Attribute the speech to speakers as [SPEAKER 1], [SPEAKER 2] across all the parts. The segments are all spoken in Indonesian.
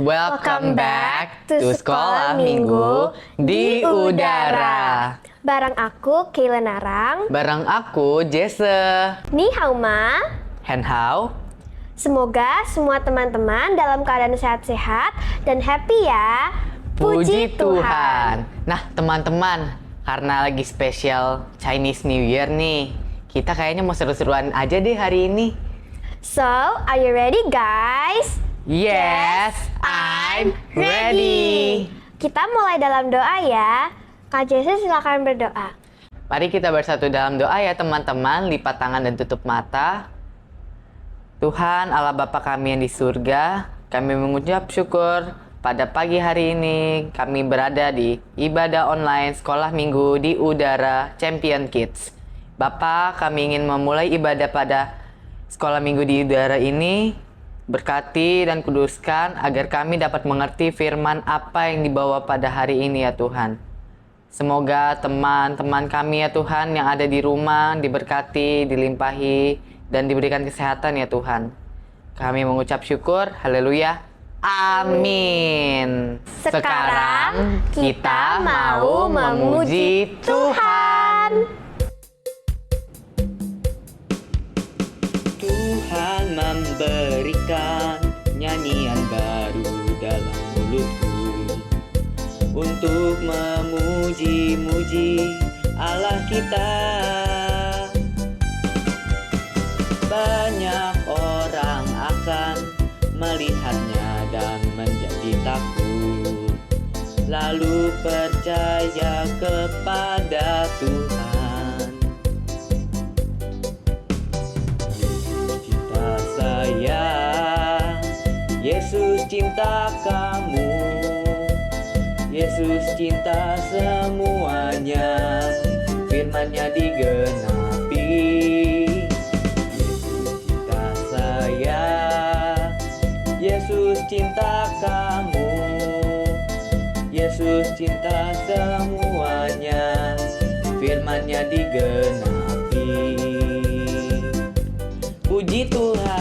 [SPEAKER 1] welcome back to Sekolah Minggu di Udara.
[SPEAKER 2] Bareng aku, Kayla Narang.
[SPEAKER 1] Bareng aku, Jesse.
[SPEAKER 2] Ni hao ma.
[SPEAKER 1] Hen hao.
[SPEAKER 2] Semoga semua teman-teman dalam keadaan sehat-sehat dan happy ya.
[SPEAKER 1] Puji Tuhan. Nah, teman-teman, karena lagi spesial Chinese New Year nih, kita kayaknya mau seru-seruan aja deh hari ini.
[SPEAKER 2] So, are you ready guys?
[SPEAKER 1] Yes, I'm ready.
[SPEAKER 2] Kita mulai dalam doa ya. Kak Jesse silakan berdoa.
[SPEAKER 1] Mari kita bersatu dalam doa ya teman-teman. Lipat tangan dan tutup mata. Tuhan Allah Bapa kami yang di surga, kami mengucap syukur pada pagi hari ini kami berada di ibadah online Sekolah Minggu di Udara Champion Kids. Bapa, kami ingin memulai ibadah pada Sekolah Minggu di Udara ini. Berkati dan kuduskan agar kami dapat mengerti firman apa yang dibawa pada hari ini ya Tuhan. Semoga teman-teman kami ya Tuhan yang ada di rumah diberkati, dilimpahi, dan diberikan kesehatan ya Tuhan. Kami mengucap syukur, haleluya, amin.
[SPEAKER 2] Sekarang kita mau memuji Tuhan.
[SPEAKER 1] Tuhan memberikan nyanyian baru dalam mulutku untuk memuji-muji Allah kita. Banyak orang akan melihatnya dan menjadi takut, lalu percaya kepada Tuhan. Yesus cinta kamu, Yesus cinta semuanya, firman-Nya digenapi. Yesus cinta saya, Yesus cinta kamu, Yesus cinta semuanya, firman-Nya digenapi. Puji Tuhan.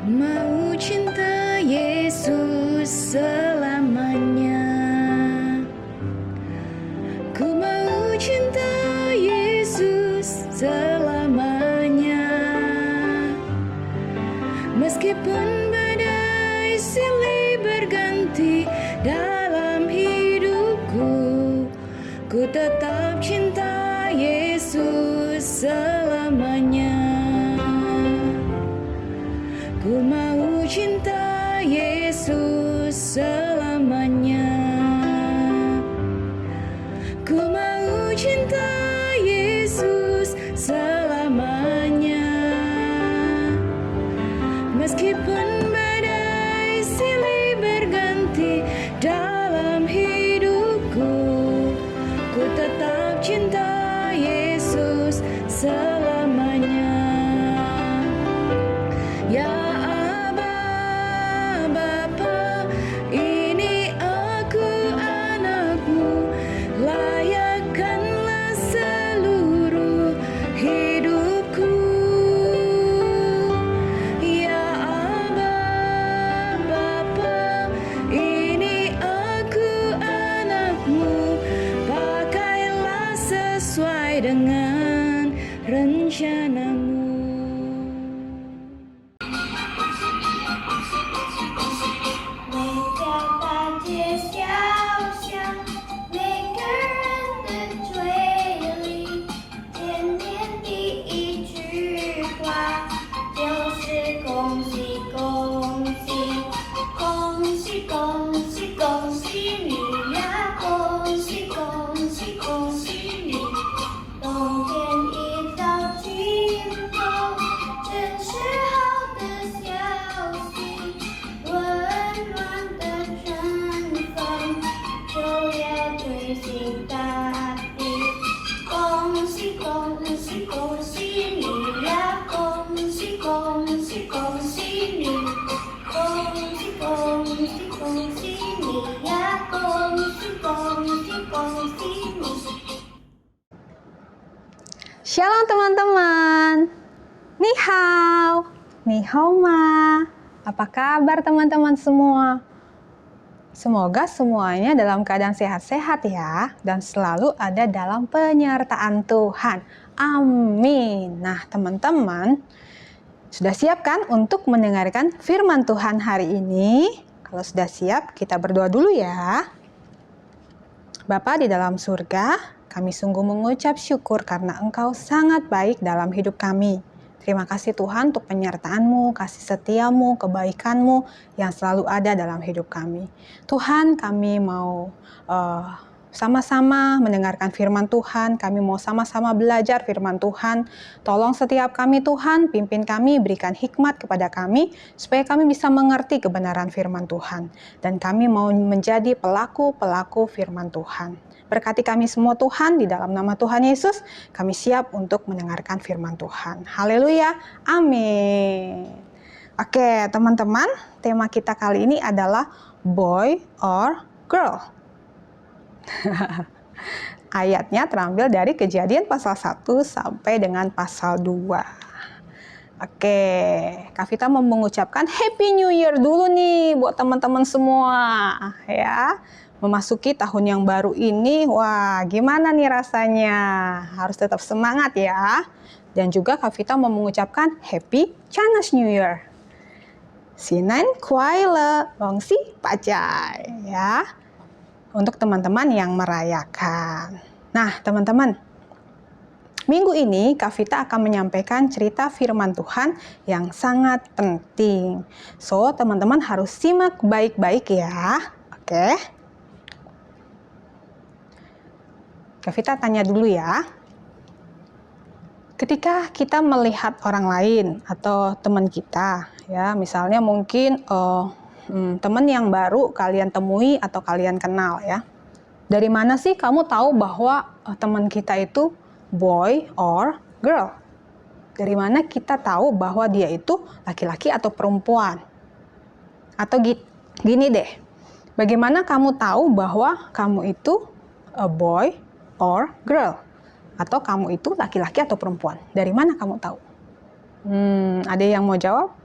[SPEAKER 3] Mau cinta Yesus selamanya. Ku mau cinta Yesus selamanya. Meskipun badai silih berganti dalam hidupku, ku tetap cinta Yesus selamanya. Ku mau cinta Yesus selamanya. Ku mau cinta Yesus selamanya. Meskipun badai silih berganti dalam hidupku, ku tetap cinta Yesus selamanya. Ya Bapa, ini aku anakmu, layakkanlah seluruh hidupku. Ya Bapa, ini
[SPEAKER 4] Shalom teman-teman. Ni hao. Ni hao ma. Apa kabar teman-teman semua? Semoga semuanya dalam keadaan sehat-sehat ya, dan selalu ada dalam penyertaan Tuhan. Amin. Nah teman-teman, sudah siap kan untuk mendengarkan firman Tuhan hari ini? Kalau sudah siap, kita berdoa dulu ya. Bapa di dalam surga, kami sungguh mengucap syukur karena Engkau sangat baik dalam hidup kami. Terima kasih Tuhan untuk penyertaan-Mu, kasih setia-Mu, kebaikan-Mu yang selalu ada dalam hidup kami. Tuhan, kami mau sama-sama mendengarkan firman Tuhan, kami mau sama-sama belajar firman Tuhan. Tolong setiap kami Tuhan, pimpin kami, berikan hikmat kepada kami, supaya kami bisa mengerti kebenaran firman Tuhan. Dan kami mau menjadi pelaku-pelaku firman Tuhan. Berkati kami semua Tuhan, di dalam nama Tuhan Yesus, kami siap untuk mendengarkan firman Tuhan. Haleluya, amin. Oke teman-teman, tema kita kali ini adalah boy or girl. Ayatnya terambil dari Kejadian pasal 1 sampai dengan pasal 2. Oke, Kak Vita mau mengucapkan Happy New Year dulu nih buat teman-teman semua ya. Memasuki tahun yang baru ini, wah gimana nih rasanya? Harus tetap semangat ya. Dan juga Kak Vita mau mengucapkan Happy Chinese New Year. Sinan Kuai Le Long Si Pacai ya. Untuk teman-teman yang merayakan. Nah teman-teman, minggu ini Kak Vita akan menyampaikan cerita firman Tuhan yang sangat penting. So teman-teman harus simak baik-baik ya. Oke. Kak Vita tanya dulu ya. Ketika kita melihat orang lain atau teman kita, ya misalnya mungkin teman yang baru kalian temui atau kalian kenal ya. Dari mana sih kamu tahu bahwa teman kita itu boy or girl? Dari mana kita tahu bahwa dia itu laki-laki atau perempuan? Atau gini deh, bagaimana kamu tahu bahwa kamu itu a boy or girl? Atau kamu itu laki-laki atau perempuan? Dari mana kamu tahu? Ada yang mau jawab?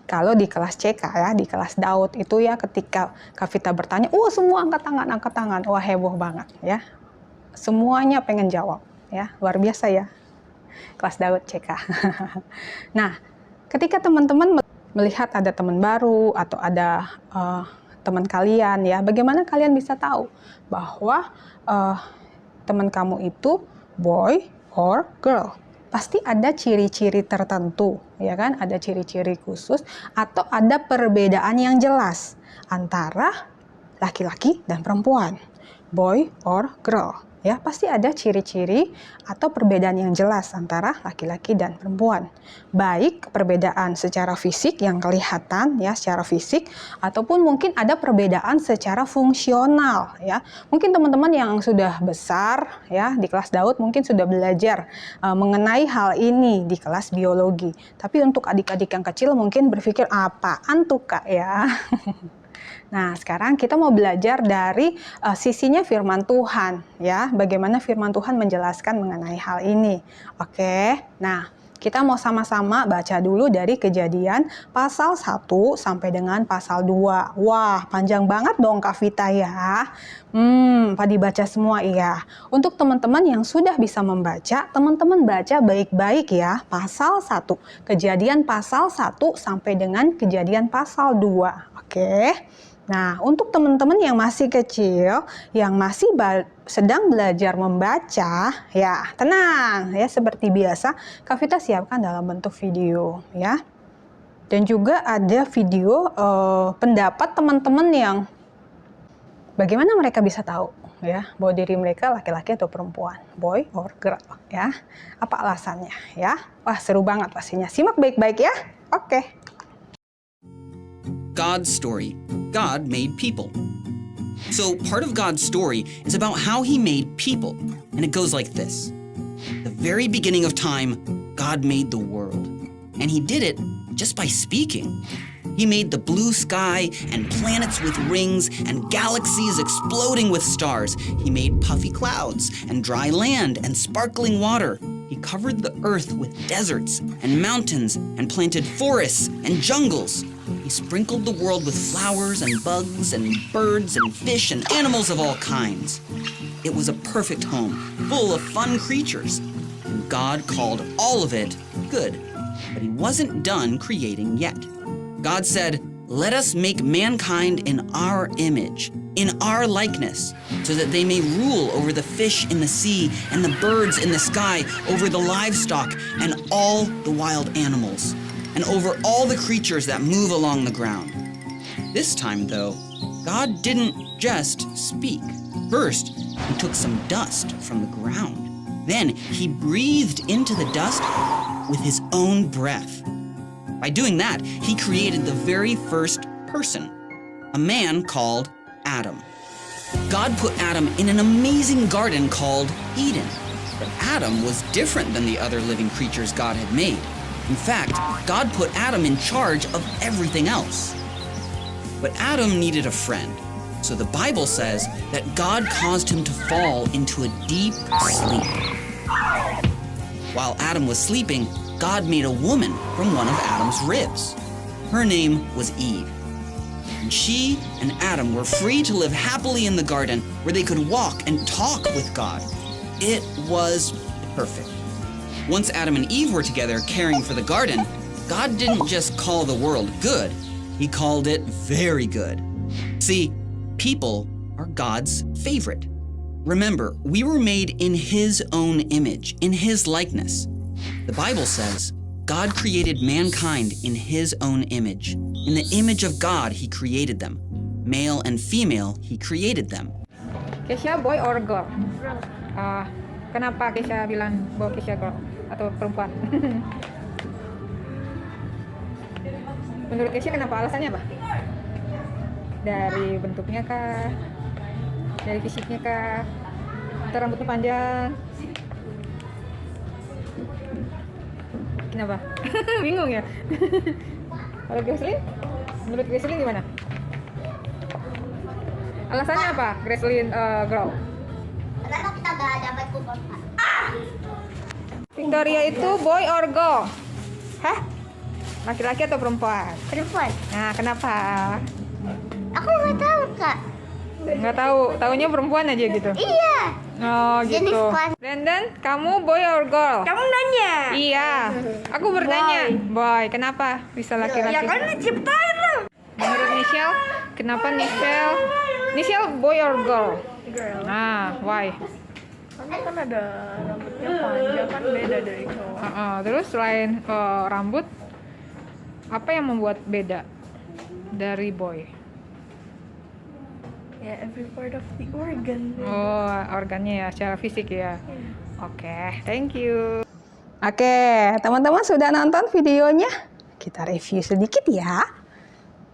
[SPEAKER 4] Kalau di kelas CK ya, di kelas Daud itu ya ketika Kak Vita bertanya, semua angkat tangan. Wah heboh banget ya. Semuanya pengen jawab ya, luar biasa ya. Kelas Daud CK. Nah, ketika teman-teman melihat ada teman baru atau ada teman kalian ya, bagaimana kalian bisa tahu bahwa teman kamu itu boy or girl? Pasti ada ciri-ciri tertentu, ya kan? Ada ciri-ciri khusus atau ada perbedaan yang jelas antara laki-laki dan perempuan, boy or girl. Ya, pasti ada ciri-ciri atau perbedaan yang jelas antara laki-laki dan perempuan. Baik perbedaan secara fisik yang kelihatan ya, secara fisik, ataupun mungkin ada perbedaan secara fungsional ya. Mungkin teman-teman yang sudah besar ya di kelas Daud mungkin sudah belajar mengenai hal ini di kelas biologi. Tapi untuk adik-adik yang kecil mungkin berpikir apaan tuh Kak ya. Nah, sekarang kita mau belajar dari sisinya firman Tuhan ya, bagaimana firman Tuhan menjelaskan mengenai hal ini. Oke. Nah, kita mau sama-sama baca dulu dari Kejadian pasal 1 sampai dengan pasal 2. Wah, panjang banget dong Kak Vita ya. Pak dibaca semua iya. Untuk teman-teman yang sudah bisa membaca, teman-teman baca baik-baik ya. Pasal 1, Kejadian pasal 1 sampai dengan Kejadian pasal 2. Oke. Nah, untuk teman-teman yang masih kecil, yang masih sedang belajar membaca, ya tenang ya, seperti biasa Kak Vita siapkan dalam bentuk video ya. Dan juga ada video pendapat teman-teman yang bagaimana mereka bisa tahu ya bahwa diri mereka laki-laki atau perempuan, boy or girl ya. Apa alasannya ya? Wah, seru banget pastinya. Simak baik-baik ya. Oke.
[SPEAKER 5] God's story. God made people. So part of God's story is about how he made people. And it goes like this. The very beginning of time, God made the world. And he did it just by speaking. He made the blue sky and planets with rings and galaxies exploding with stars. He made puffy clouds and dry land and sparkling water. He covered the earth with deserts and mountains and planted forests and jungles. He sprinkled the world with flowers and bugs and birds and fish and animals of all kinds. It was a perfect home, full of fun creatures. And God called all of it good. But he wasn't done creating yet. God said, "Let us make mankind in our image, in our likeness, so that they may rule over the fish in the sea and the birds in the sky, over the livestock and all the wild animals, and over all the creatures that move along the ground." This time, though, God didn't just speak. First, he took some dust from the ground. Then he breathed into the dust with his own breath. By doing that, he created the very first person, a man called Adam. God put Adam in an amazing garden called Eden. But Adam was different than the other living creatures God had made. In fact, God put Adam in charge of everything else. But Adam needed a friend. So the Bible says that God caused him to fall into a deep sleep. While Adam was sleeping, God made a woman from one of Adam's ribs. Her name was Eve. And she and Adam were free to live happily in the garden where they could walk and talk with God. It was perfect. Once Adam and Eve were together caring for the garden, God didn't just call the world good, he called it very good. See, people are God's favorite. Remember, we were made in his own image, in his likeness. The Bible says God created mankind in his own image. In the image of God, he created them. Male and female, he created them.
[SPEAKER 4] Kesha boy or girl? Kenapa Kesha bilang bahwa Kesha girl atau perempuan? Menurut Kesha kenapa? Alasannya apa? Dari bentuknya kah? Dari fisiknya kah? Atau rambutnya panjang? Kenapa? Bingung ya? Kalau Gracelyn? Menurut Gracelyn gimana? Alasannya apa? Gracelyn girl?
[SPEAKER 2] Karena kita gak dapat kupon.
[SPEAKER 4] Victoria itu boy or girl?
[SPEAKER 2] Hah?
[SPEAKER 4] Laki-laki atau perempuan?
[SPEAKER 2] Perempuan?
[SPEAKER 4] Nah, kenapa?
[SPEAKER 2] Aku nggak tahu kak.
[SPEAKER 4] Nggak tahu, taunya perempuan aja gitu.
[SPEAKER 2] Iya.
[SPEAKER 4] Oh
[SPEAKER 2] Jenis
[SPEAKER 4] gitu.
[SPEAKER 2] kelamin.
[SPEAKER 4] Brandon, kamu boy or girl?
[SPEAKER 2] Kamu nanya.
[SPEAKER 4] Iya, aku bertanya. Boy, kenapa bisa laki-laki?
[SPEAKER 2] Ya kan diciptain lo.
[SPEAKER 4] Menurut Michelle, kenapa Michelle? Michelle boy or girl?
[SPEAKER 3] Girl.
[SPEAKER 4] Nah, why?
[SPEAKER 3] Karena kan ada rambutnya panjang kan beda dari cowok.
[SPEAKER 4] Terus selain rambut, apa yang membuat beda dari boy?
[SPEAKER 3] Ya, every part of the organ.
[SPEAKER 4] Oh, organnya ya, secara fisik ya. Oke, thank you. Oke, teman-teman sudah nonton videonya? Kita review sedikit ya.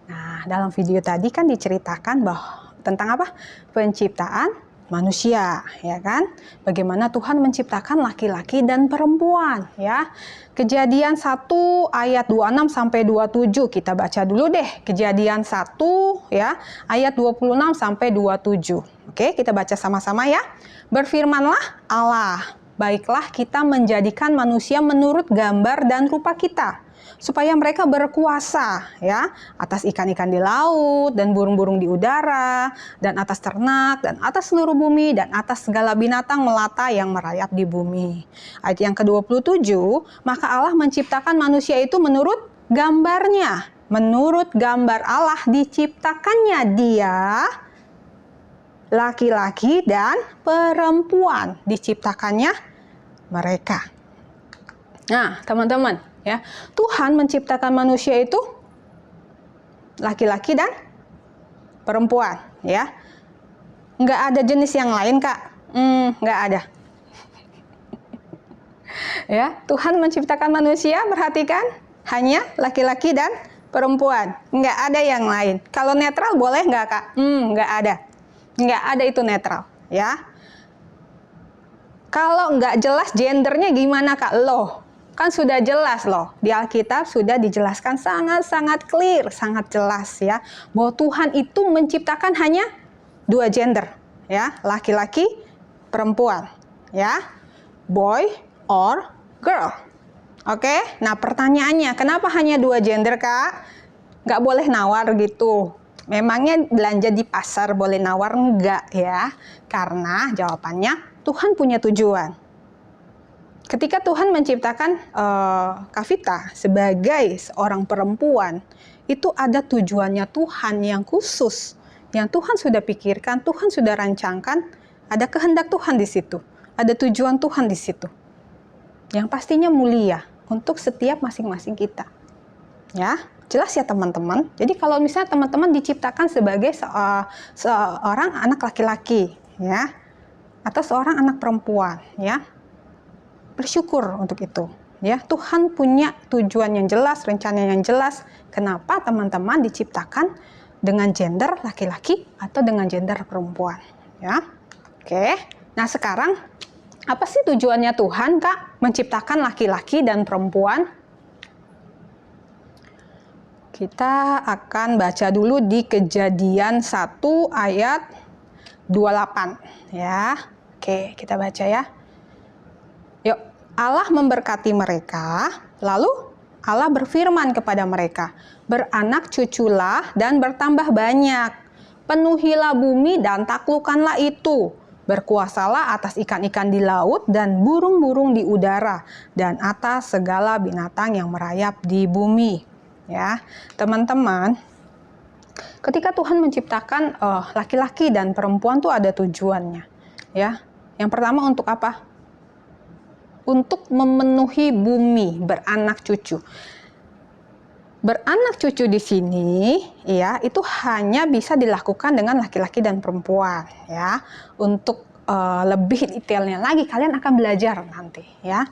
[SPEAKER 4] Nah, dalam video tadi kan diceritakan bahwa tentang apa? Penciptaan manusia, ya kan? Bagaimana Tuhan menciptakan laki-laki dan perempuan, ya. Kejadian 1 ayat 26 sampai 27 kita baca dulu deh. Kejadian 1 ya, ayat 26 sampai 27. Oke, kita baca sama-sama ya. Berfirmanlah Allah, baiklah kita menjadikan manusia menurut gambar dan rupa kita, supaya mereka berkuasa ya atas ikan-ikan di laut dan burung-burung di udara dan atas ternak dan atas seluruh bumi dan atas segala binatang melata yang merayap di bumi. Ayat yang ke-27, maka Allah menciptakan manusia itu menurut gambarnya. Menurut gambar Allah diciptakannya dia, laki-laki dan perempuan diciptakannya mereka. Nah, teman-teman, ya, Tuhan menciptakan manusia itu laki-laki dan perempuan, ya. Nggak ada jenis yang lain, Kak. Nggak ada. Ya, Tuhan menciptakan manusia, perhatikan, hanya laki-laki dan perempuan. Nggak ada yang lain. Kalau netral boleh nggak, Kak? Nggak ada. Nggak ada itu netral, ya. Kalau nggak jelas gendernya gimana, Kak? Loh. Kan sudah jelas loh, di Alkitab sudah dijelaskan sangat-sangat clear, sangat jelas ya, bahwa Tuhan itu menciptakan hanya 2 gender, ya, laki-laki, perempuan, ya, boy or girl. Oke, nah pertanyaannya, kenapa hanya 2 gender, Kak? Nggak boleh nawar gitu. Memangnya belanja di pasar boleh nawar? Enggak ya, karena jawabannya Tuhan punya tujuan. Ketika Tuhan menciptakan Kavita sebagai seorang perempuan, itu ada tujuannya Tuhan yang khusus, yang Tuhan sudah pikirkan, Tuhan sudah rancangkan, ada kehendak Tuhan di situ, ada tujuan Tuhan di situ, yang pastinya mulia untuk setiap masing-masing kita. Ya, jelas ya teman-teman. Jadi kalau misalnya teman-teman diciptakan sebagai seorang anak laki-laki, ya, atau seorang anak perempuan, ya, bersyukur untuk itu. Ya, Tuhan punya tujuan yang jelas, rencana yang jelas. Kenapa teman-teman diciptakan dengan gender laki-laki atau dengan gender perempuan? Ya, oke. Nah sekarang apa sih tujuannya Tuhan, Kak, menciptakan laki-laki dan perempuan? Kita akan baca dulu di Kejadian 1 ayat 28 ya. Oke, kita baca ya. Yuk, Allah memberkati mereka, lalu Allah berfirman kepada mereka, "Beranak cuculah dan bertambah banyak, penuhilah bumi dan taklukkanlah itu. Berkuasalah atas ikan-ikan di laut dan burung-burung di udara dan atas segala binatang yang merayap di bumi." Ya, teman-teman, ketika Tuhan menciptakan laki-laki dan perempuan tuh ada tujuannya. Ya, yang pertama untuk apa? Untuk memenuhi bumi, beranak cucu. Beranak cucu di sini, ya, itu hanya bisa dilakukan dengan laki-laki dan perempuan. Ya, untuk lebih detailnya lagi kalian akan belajar nanti. Ya.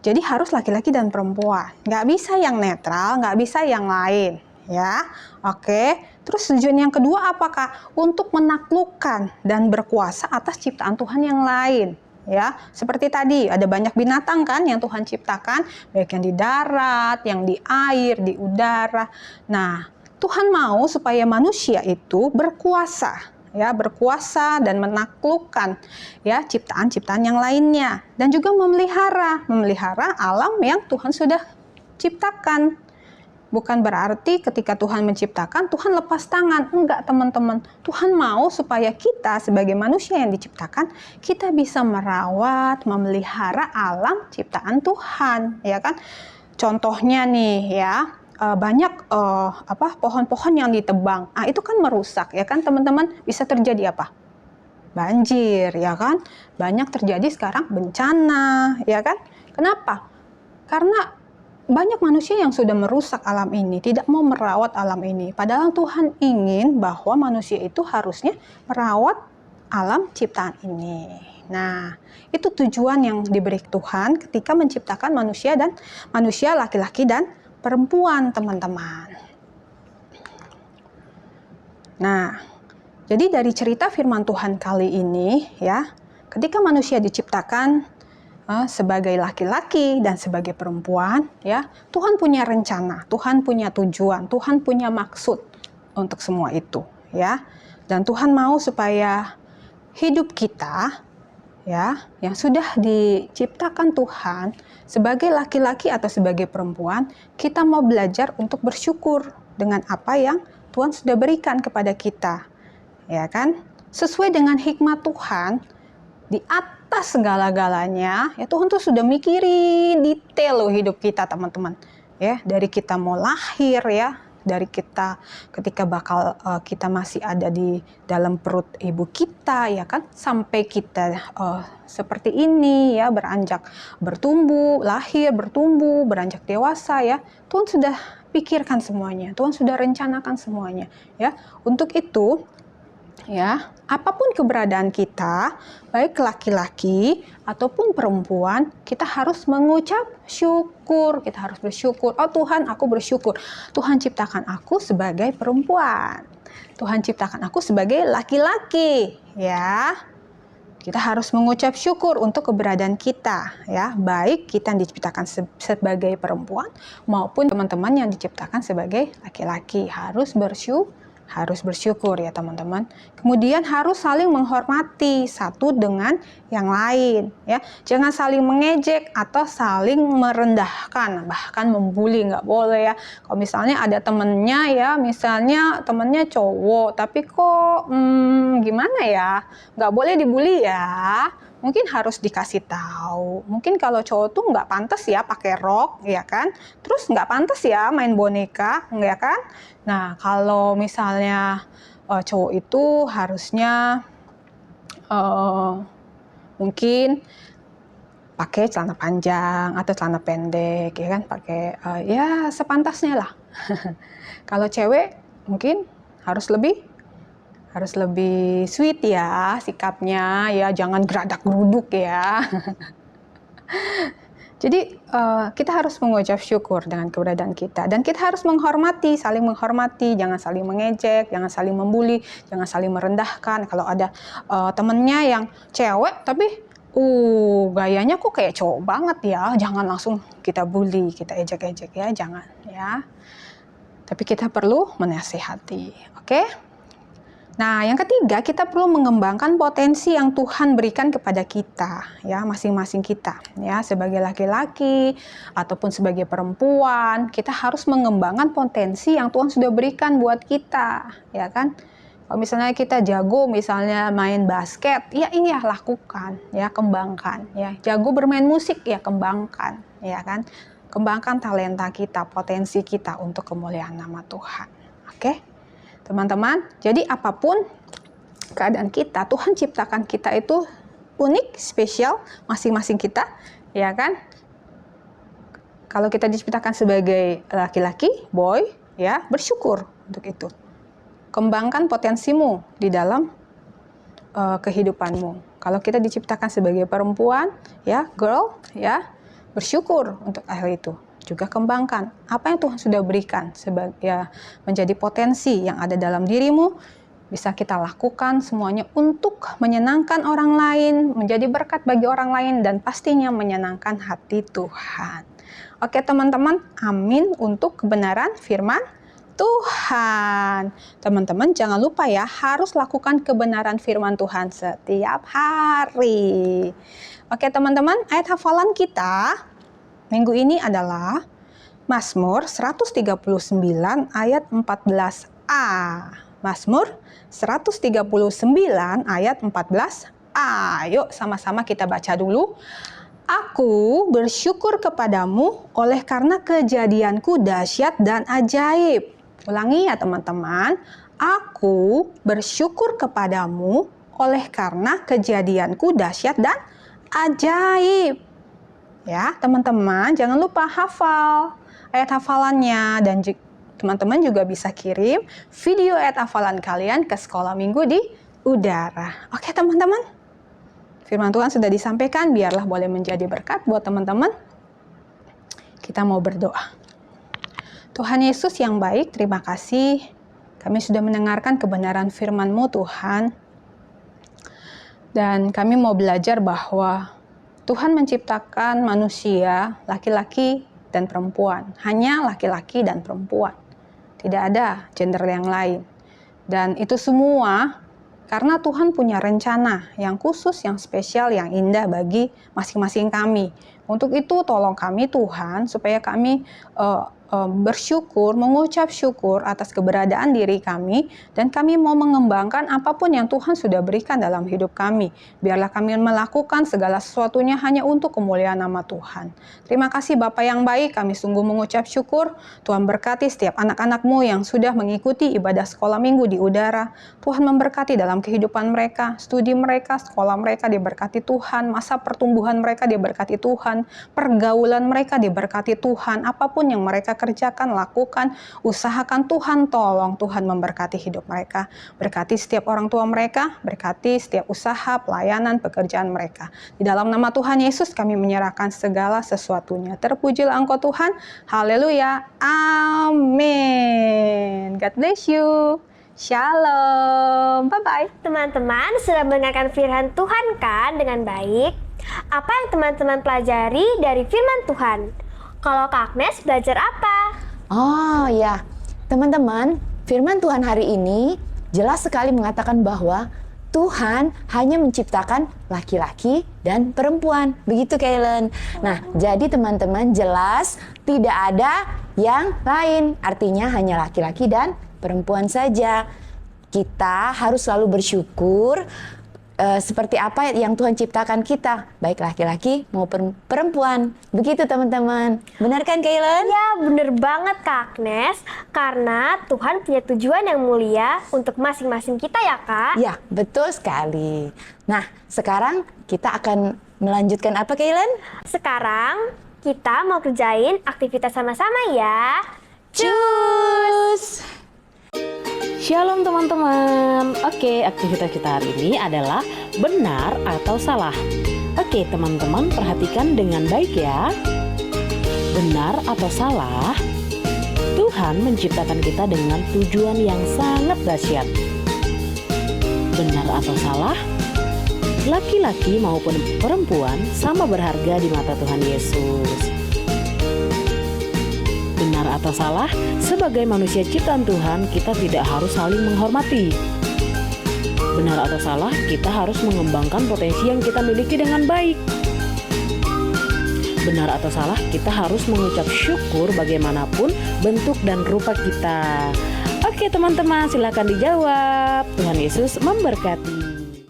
[SPEAKER 4] Jadi harus laki-laki dan perempuan, nggak bisa yang netral, nggak bisa yang lain, ya. Oke, terus tujuan yang kedua apakah? Untuk menaklukkan dan berkuasa atas ciptaan Tuhan yang lain, ya. Seperti tadi, ada banyak binatang kan yang Tuhan ciptakan, baik yang di darat, yang di air, di udara. Nah, Tuhan mau supaya manusia itu berkuasa, ya, berkuasa dan menaklukkan ya ciptaan-ciptaan yang lainnya dan juga memelihara alam yang Tuhan sudah ciptakan. Bukan berarti ketika Tuhan menciptakan Tuhan lepas tangan, enggak teman-teman. Tuhan mau supaya kita sebagai manusia yang diciptakan kita bisa merawat, memelihara alam ciptaan Tuhan, ya kan? Contohnya nih ya, banyak pohon-pohon yang ditebang. Itu kan merusak ya kan teman-teman, bisa terjadi apa? Banjir ya kan? Banyak terjadi sekarang bencana ya kan? Kenapa? Karena banyak manusia yang sudah merusak alam ini, tidak mau merawat alam ini. Padahal Tuhan ingin bahwa manusia itu harusnya merawat alam ciptaan ini. Nah, itu tujuan yang diberi Tuhan ketika menciptakan manusia dan manusia laki-laki dan perempuan, teman-teman. Nah, jadi dari cerita firman Tuhan kali ini ya, ketika manusia diciptakan sebagai laki-laki dan sebagai perempuan, ya, Tuhan punya rencana, Tuhan punya tujuan, Tuhan punya maksud untuk semua itu, ya. Dan Tuhan mau supaya hidup kita, ya, yang sudah diciptakan Tuhan sebagai laki-laki atau sebagai perempuan, kita mau belajar untuk bersyukur dengan apa yang Tuhan sudah berikan kepada kita, ya kan? Sesuai dengan hikmat Tuhan, di atas segala-galanya, ya Tuhan tuh sudah mikirin detail loh hidup kita, teman-teman. Ya, dari kita mau lahir ya, dari kita ketika bakal kita masih ada di dalam perut ibu kita ya kan, sampai kita seperti ini ya, beranjak bertumbuh, lahir, bertumbuh, beranjak dewasa ya. Tuhan sudah pikirkan semuanya, Tuhan sudah rencanakan semuanya ya. Untuk itu ya, apapun keberadaan kita, baik laki-laki ataupun perempuan, kita harus mengucap syukur. Kita harus bersyukur. Oh Tuhan, aku bersyukur. Tuhan ciptakan aku sebagai perempuan. Tuhan ciptakan aku sebagai laki-laki, ya. Kita harus mengucap syukur untuk keberadaan kita, ya, baik kita yang diciptakan sebagai perempuan maupun teman-teman yang diciptakan sebagai laki-laki. Harus bersyukur ya teman-teman. Kemudian harus saling menghormati satu dengan yang lain, ya. Jangan saling mengejek atau saling merendahkan, bahkan membuli, nggak boleh ya. Kalau misalnya ada temennya ya, misalnya temennya cowok, tapi kok gimana ya, nggak boleh dibully ya. Mungkin harus dikasih tahu. Mungkin kalau cowok tuh nggak pantas ya pakai rok, ya kan? Terus nggak pantas ya main boneka, ya kan? Nah, kalau misalnya cowok itu harusnya mungkin pakai celana panjang atau celana pendek, ya kan? Pakai ya sepantasnya lah. Kalau cewek mungkin harus lebih sweet ya sikapnya, ya jangan geradak geruduk ya. Jadi kita harus mengucap syukur dengan keberadaan kita, dan kita harus saling menghormati, jangan saling mengejek, jangan saling membuli, jangan saling merendahkan. Kalau ada temennya yang cewek tapi gayanya kok kayak cowok banget ya, jangan langsung kita bully, kita ejek-ejek ya, jangan ya. Tapi kita perlu menasihati, oke? Nah, yang ketiga, kita perlu mengembangkan potensi yang Tuhan berikan kepada kita, ya, masing-masing kita, ya, sebagai laki-laki ataupun sebagai perempuan, kita harus mengembangkan potensi yang Tuhan sudah berikan buat kita, ya kan? Kalau misalnya kita jago, misalnya main basket, ya iya lakukan, ya, kembangkan, ya. Jago bermain musik, ya kembangkan, ya kan? Kembangkan talenta kita, potensi kita untuk kemuliaan nama Tuhan, oke? Teman-teman, jadi apapun keadaan kita, Tuhan ciptakan kita itu unik, spesial, masing-masing kita, ya kan? Kalau kita diciptakan sebagai laki-laki, boy, ya, bersyukur untuk itu. Kembangkan potensimu di dalam kehidupanmu. Kalau kita diciptakan sebagai perempuan, ya, girl, ya, bersyukur untuk hal itu. Juga kembangkan apa yang Tuhan sudah berikan menjadi potensi yang ada dalam dirimu, bisa kita lakukan semuanya untuk menyenangkan orang lain, menjadi berkat bagi orang lain, dan pastinya menyenangkan hati Tuhan. Oke teman-teman, amin untuk kebenaran firman Tuhan. Teman-teman jangan lupa ya, harus lakukan kebenaran firman Tuhan setiap hari. Oke teman-teman, ayat hafalan kita minggu ini adalah Mazmur 139 ayat 14a. Mazmur 139 ayat 14a. Yuk sama-sama kita baca dulu. Aku bersyukur kepadamu oleh karena kejadianku dahsyat dan ajaib. Ulangi ya teman-teman. Aku bersyukur kepadamu oleh karena kejadianku dahsyat dan ajaib. Ya, teman-teman jangan lupa hafal ayat hafalannya, dan teman-teman juga bisa kirim video ayat hafalan kalian ke sekolah minggu di udara. Oke teman-teman, firman Tuhan sudah disampaikan, biarlah boleh menjadi berkat buat teman-teman. Kita mau berdoa. Tuhan Yesus yang baik, terima kasih kami sudah mendengarkan kebenaran firman-Mu Tuhan, dan kami mau belajar bahwa Tuhan menciptakan manusia, laki-laki dan perempuan. Hanya laki-laki dan perempuan. Tidak ada gender yang lain. Dan itu semua karena Tuhan punya rencana yang khusus, yang spesial, yang indah bagi masing-masing kami. Untuk itu tolong kami Tuhan, supaya kami bersyukur, mengucap syukur atas keberadaan diri kami, dan kami mau mengembangkan apapun yang Tuhan sudah berikan dalam hidup kami. Biarlah kami melakukan segala sesuatunya hanya untuk kemuliaan nama Tuhan. Terima kasih Bapa yang baik, kami sungguh mengucap syukur. Tuhan berkati setiap anak-anak-Mu yang sudah mengikuti ibadah sekolah minggu di udara. Tuhan memberkati dalam kehidupan mereka, studi mereka, sekolah mereka diberkati Tuhan, masa pertumbuhan mereka diberkati Tuhan, pergaulan mereka diberkati Tuhan, apapun yang mereka kerjakan, lakukan, usahakan, Tuhan tolong, Tuhan memberkati hidup mereka. Berkati setiap orang tua mereka, berkati setiap usaha, pelayanan, pekerjaan mereka. Di dalam nama Tuhan Yesus kami menyerahkan segala sesuatunya. Terpujilah Engkau Tuhan. Haleluya. Amin. God bless you. Shalom. Bye-bye.
[SPEAKER 2] Bye. Teman-teman sudah mendengarkan firman Tuhan kan dengan baik? Apa yang teman-teman pelajari dari firman Tuhan? Kalau Kak Agnes belajar apa?
[SPEAKER 6] Oh ya, teman-teman, firman Tuhan hari ini jelas sekali mengatakan bahwa Tuhan hanya menciptakan laki-laki dan perempuan. Begitu, Kaylen. Nah, jadi teman-teman jelas tidak ada yang lain. Artinya hanya laki-laki dan perempuan saja. Kita harus selalu bersyukur seperti apa yang Tuhan ciptakan kita, baik laki-laki maupun perempuan. Begitu teman-teman. Benar kan, Kaylen?
[SPEAKER 2] Ya, bener banget Kak Agnes. Karena Tuhan punya tujuan yang mulia untuk masing-masing kita ya, Kak.
[SPEAKER 6] Ya, betul sekali. Nah, sekarang kita akan melanjutkan apa, Kaylen?
[SPEAKER 2] Sekarang kita mau kerjain aktivitas sama-sama ya.
[SPEAKER 6] Cus!
[SPEAKER 7] Shalom teman-teman. Oke, aktivitas kita hari ini adalah benar atau salah. Oke, teman-teman perhatikan dengan baik ya. Benar atau salah? Tuhan menciptakan kita dengan tujuan yang sangat dahsyat. Benar atau salah? Laki-laki maupun perempuan sama berharga di mata Tuhan Yesus. Benar atau salah, sebagai manusia ciptaan Tuhan, kita tidak harus saling menghormati. Benar atau salah, kita harus mengembangkan potensi yang kita miliki dengan baik. Benar atau salah, kita harus mengucap syukur bagaimanapun bentuk dan rupa kita. Oke teman-teman, silakan dijawab. Tuhan Yesus memberkati.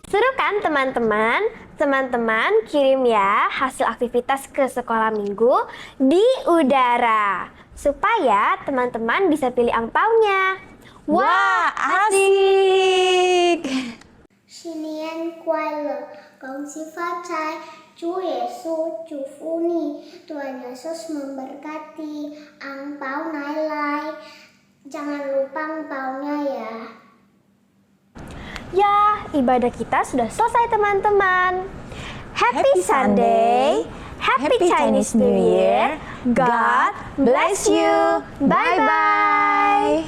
[SPEAKER 2] Seru kan teman-teman? Teman-teman kirim ya hasil aktivitas ke sekolah minggu di udara, supaya teman-teman bisa pilih angpaunya.
[SPEAKER 6] Wah, asik!
[SPEAKER 8] 新年快乐，恭喜发财，主耶稣祝福你，Tuhan Yesus memberkati, angpau naik, jangan lupa angpaunya ya.
[SPEAKER 2] Ya, ibadah kita sudah selesai teman-teman. Happy Sunday, Happy Chinese New Year, God bless you, bye-bye.